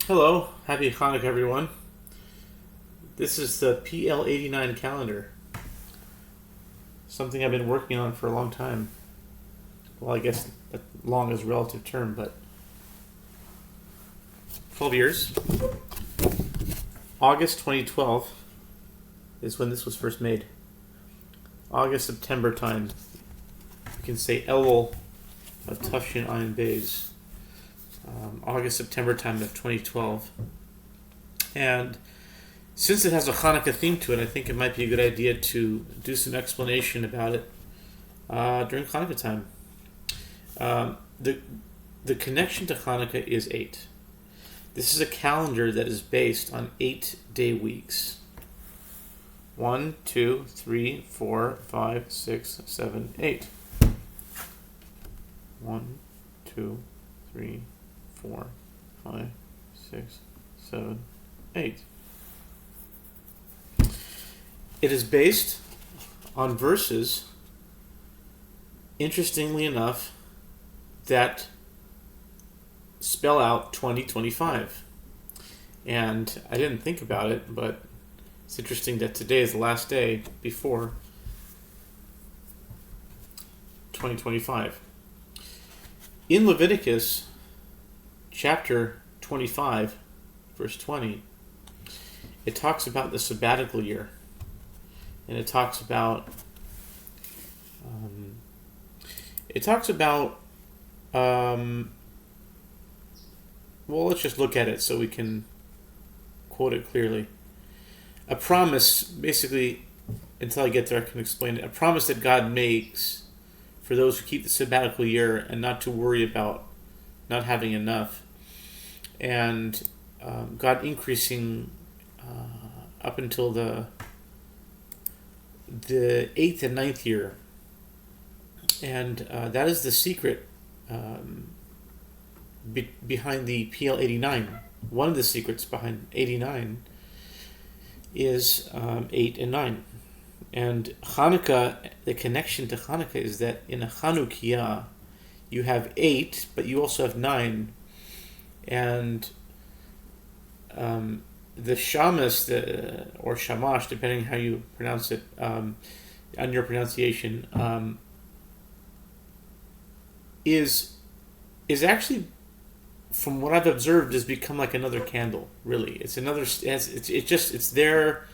Hello, happy Chanukah everyone. This is the PL-89 calendar. Something I've been working on for a long time. Well, I guess long is a relative term, but 12 years. August 2012 is when this was first made. August, September time. You can say Elul of Tafshin Ayin Beis. August, September time of 2012. And since it has a Hanukkah theme to it, I think it might be a good idea to do some explanation about it during Hanukkah time. The connection to Hanukkah is 8. This is a calendar that is based on 8-day weeks. 1, 2, 3, 4, 5, 6, 7, 8. 1, 2, 3, 4, 5, 6, 7, 8. It is based on verses, interestingly enough, that spell out 2025. And I didn't think about it, but it's interesting that today is the last day before 2025. In Leviticus chapter 25, verse 20, it talks about the sabbatical year. And it talks about well, let's just look at it so we can quote it clearly. A promise, basically, until I get there I can explain it. A promise that God makes for those who keep the sabbatical year and not to worry about not having enough. And God increasing up until the 8th and 9th year. And that is the secret behind the PL-89. One of the secrets behind 89 is 8 and 9. And Hanukkah, the connection to Hanukkah is that in a Chanukiah you have 8, but you also have 9. And the Shamas, or Shamash, depending how you pronounce it, on your pronunciation, is actually, from what I've observed, has become like another candle. Really, it's another. It's there.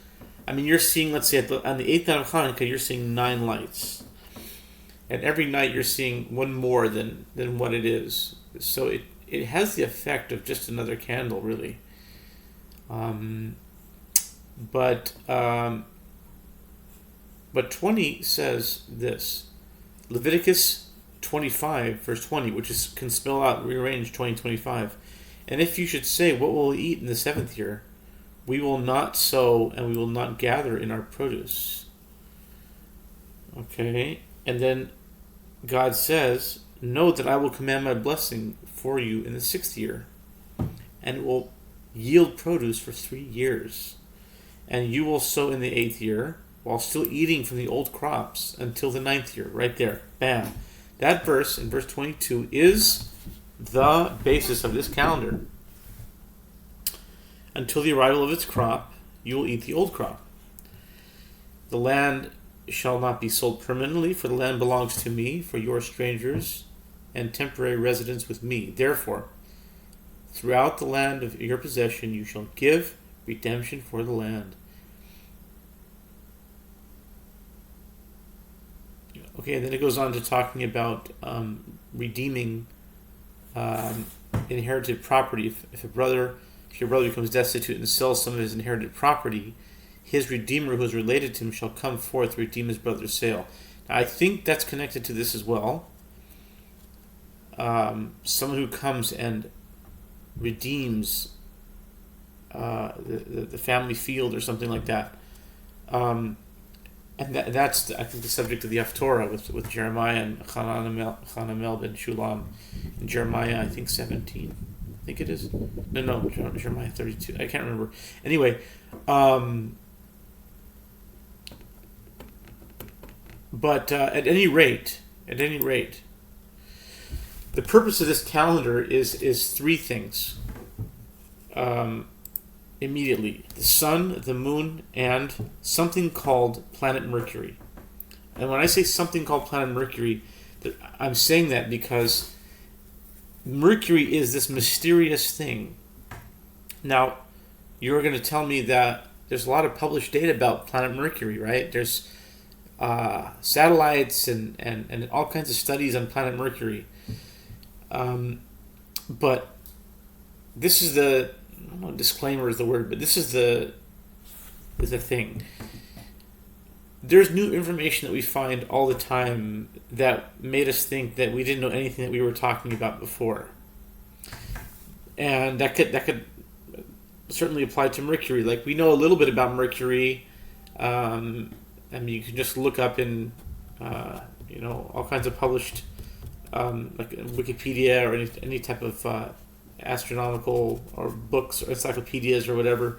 I mean, you're seeing, let's say, on the 8th night of Hanukkah, you're seeing 9 lights, and every night you're seeing one more than what it is. So it has the effect of just another candle, really. But 20 says this. Leviticus 25, verse 20, which can spell out, rearrange 2025. And if you should say, what will we eat in the 7th year? We will not sow and we will not gather in our produce. Okay. And then God says, know that I will command my blessing for you in the 6th year, and it will yield produce for 3 years. And you will sow in the 8th year while still eating from the old crops until the 9th year. Right there. Bam. That verse, in verse 22, is the basis of this calendar. Until the arrival of its crop, you will eat the old crop. The land shall not be sold permanently, for the land belongs to me, for you are strangers and temporary residents with me. Therefore, throughout the land of your possession, you shall give redemption for the land. Okay, and then it goes on to talking about redeeming inherited property. If your brother becomes destitute and sells some of his inherited property, his redeemer who is related to him shall come forth to redeem his brother's sale. Now, I think that's connected to this as well. Someone who comes and redeems the family field or something like that. And that's, I think, the subject of the Haftorah with Jeremiah and Hanamel ben Shulam in Jeremiah, I think, 17. I think it is. No, Jeremiah 32. I can't remember. Anyway, but at any rate, the purpose of this calendar is 3 things. immediately: the sun, the moon, and something called planet Mercury. And when I say something called planet Mercury, I'm saying that because Mercury is this mysterious thing. Now, you're going to tell me that there's a lot of published data about planet Mercury, right? There's satellites and all kinds of studies on planet Mercury. But this is I don't know, disclaimer is the word, but this is the thing. There's new information that we find all the time that made us think that we didn't know anything that we were talking about before. And that could certainly apply to Mercury. Like, we know a little bit about Mercury. I mean, you can just look up in all kinds of published like Wikipedia or any type of astronomical or books or encyclopedias or whatever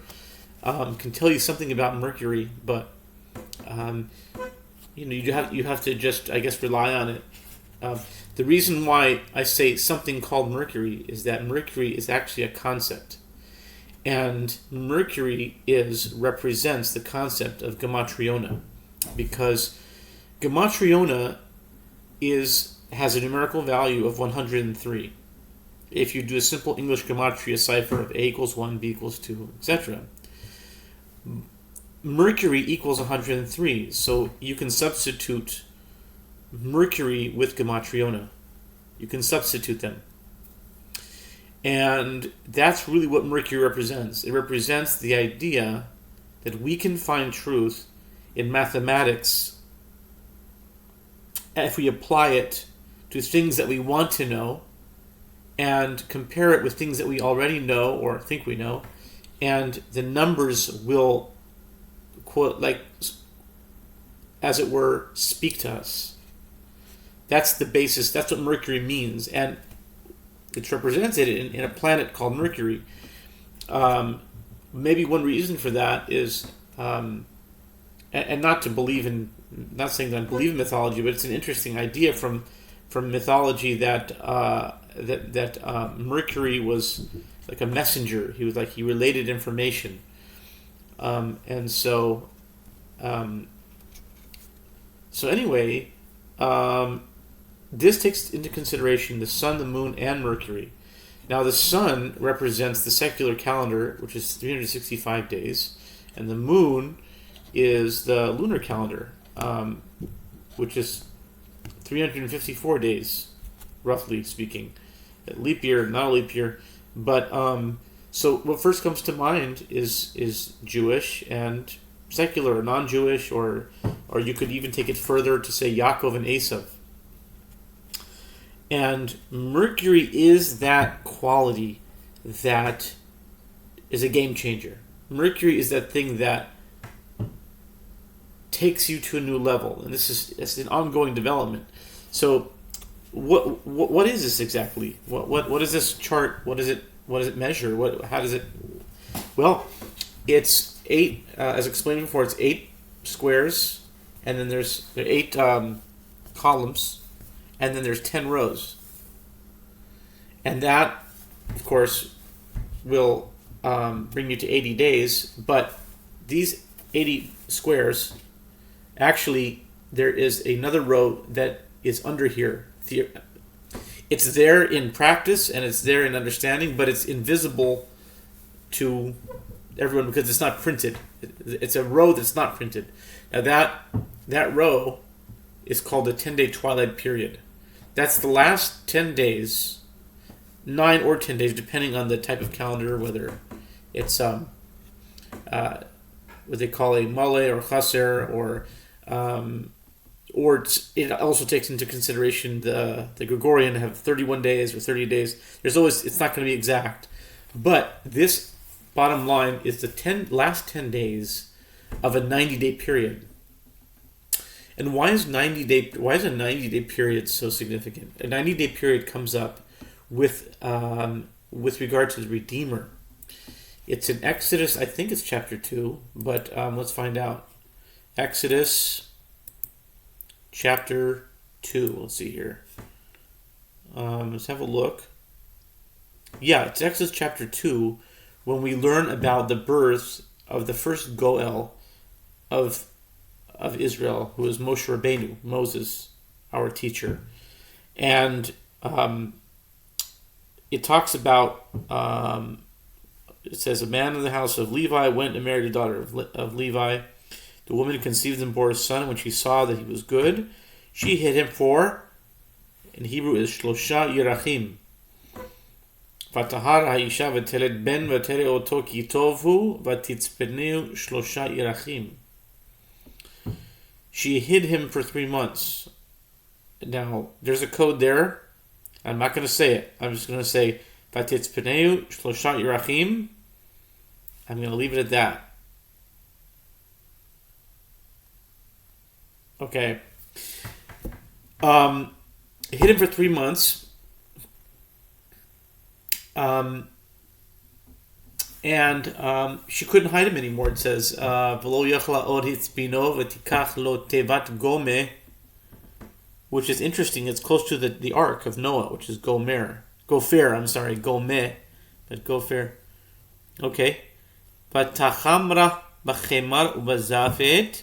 can tell you something about Mercury, but you have to just, I guess, rely on it. The reason why I say something called Mercury is that Mercury is actually a concept, and Mercury represents the concept of Gematriona, because Gematriona has a numerical value of 103. If you do a simple English Gematria cipher of A equals 1, B equals 2, etc., Mercury equals 103, so you can substitute Mercury with Gematriona. You can substitute them. And that's really what Mercury represents. It represents the idea that we can find truth in mathematics if we apply it to things that we want to know and compare it with things that we already know or think we know, and the numbers will, quote, like, as it were, speak to us. That's the basis. That's what Mercury means, and it's represented in a planet called Mercury. Maybe one reason for that is, and not to believe in, not saying that I believe in mythology, but it's an interesting idea from mythology that Mercury was like a messenger. He related information, and so anyway, this takes into consideration the sun, the moon, and Mercury. Now, the sun represents the secular calendar, which is 365 days, and the moon is the lunar calendar, which is 354 days, roughly speaking. A leap year, not a leap year, but so what first comes to mind is Jewish and secular or non-Jewish, or you could even take it further to say Yaakov and Esav. And Mercury is that quality that is a game changer. Mercury is that thing that takes you to a new level, and it's an ongoing development. So, what is this exactly? What is this chart? What does it measure? How does it? Well, it's 8. As explained before, it's 8 squares, and then there are 8 columns, and then there's 10 rows. And that, of course, will bring you to 80 days. But these 80 squares, actually, there is another row that is under here. It's there in practice and it's there in understanding, but it's invisible to everyone because it's not printed. It's a row that's not printed. Now that row is called the 10-day twilight period. That's the last 10 days, 9 or 10 days, depending on the type of calendar, whether it's what they call a male or chaser, or it also takes into consideration the Gregorian have 31 days or 30 days. It's not going to be exact, but this bottom line is the last 10 days of a 90-day period. And why is a 90-day period so significant? A 90-day period comes up with regard to the Redeemer. It's in Exodus, I think it's chapter 2, but let's find out. Exodus chapter 2, let's see here. Let's have a look. Yeah, it's Exodus chapter 2, when we learn about the birth of the first Goel of Israel, who is Moshe Rabbeinu, Moses, our teacher. And it talks about, it says, a man in the house of Levi went and married a daughter of Levi. The woman conceived and bore a son, and when she saw that he was good, she hid him for, in Hebrew is Shlosha Yerachim. ותהר האישה ותלד בן ותראה אותו כי טוב הוא ותצפנהו 3 ירחים. She hid him for 3 months. Now, there's a code there. I'm not going to say it. I'm just going to say ותצפנהו 3 ירחים. I'm going to leave it at that. Okay. Hid him for 3 months. And she couldn't hide him anymore. It says, which is interesting. It's close to the ark of Noah, which is Gomeh, but Gopher. Okay. ותחמרה בחמר ובזפת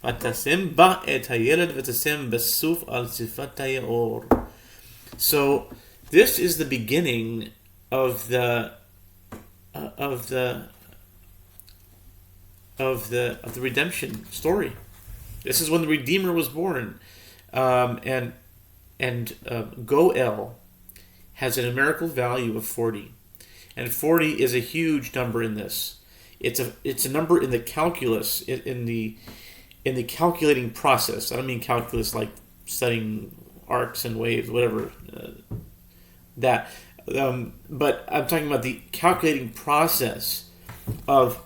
ותשם בה את הילד ותשם בסוף על שפת היאור. So this is the beginning of the redemption story. This is when the Redeemer was born, and Goel has a numerical value of 40, and 40 is a huge number in this. It's a number in the calculus, in the calculating process. I don't mean calculus like studying arcs and waves, whatever that. But I'm talking about the calculating process of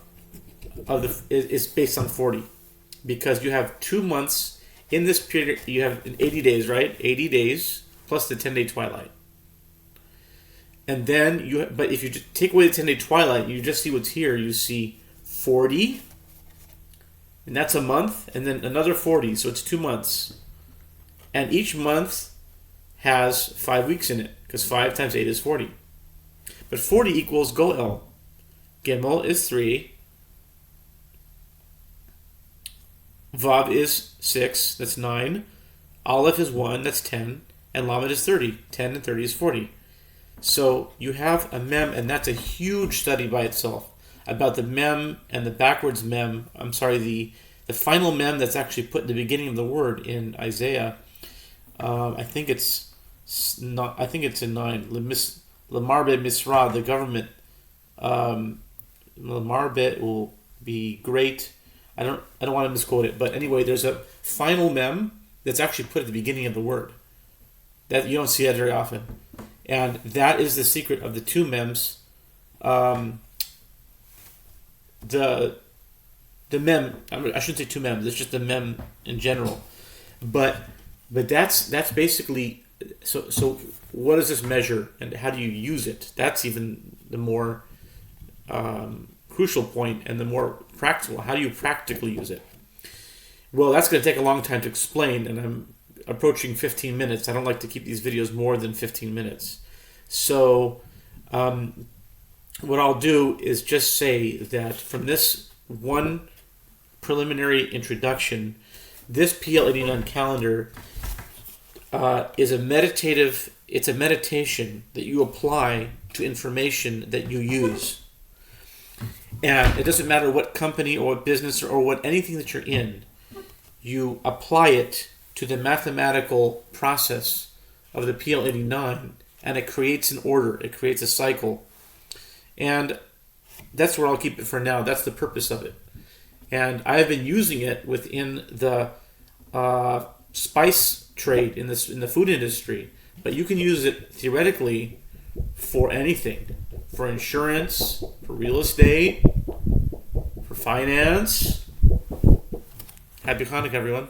is based on 40, because you have 2 months in this period. You have 80 days, right? 80 days plus the 10-day twilight, and then but if you just take away the 10-day twilight, you just see what's here. You see 40, and that's a month, and then another 40, so it's 2 months, and each month has 5 weeks in it. Because 5 times 8 is 40. But 40 equals Goel. Gimel is 3. Vav is 6. That's 9. Aleph is 1. That's 10. And Lamed is 30. 10 and 30 is 40. So you have a mem, and that's a huge study by itself, about the mem and the backwards mem. I'm sorry, the final mem that's actually put in the beginning of the word in Isaiah. I think it's in 9. Lamarbe Misra, the government. Lamarbe will be great. I don't want to misquote it, but anyway, there's a final mem that's actually put at the beginning of the word. That you don't see that very often, and that is the secret of the 2 mems. The mem. I shouldn't say 2 mems. It's just the mem in general, but that's basically. So what does this measure, and how do you use it? That's even the more crucial point, and the more practical. How do you practically use it? Well, that's going to take a long time to explain, and I'm approaching 15 minutes. I don't like to keep these videos more than 15 minutes. So what I'll do is just say that from this one preliminary introduction, this PL-89 calendar is a meditative. It's a meditation that you apply to information that you use, and it doesn't matter what company or what business or what anything that you're in. You apply it to the mathematical process of the PL-89, and it creates an order. It creates a cycle, and that's where I'll keep it for now. That's the purpose of it, and I have been using it within the spice trade in the food industry, but you can use it theoretically for anything, for insurance, for real estate, for finance. Happy Chanukah, everyone.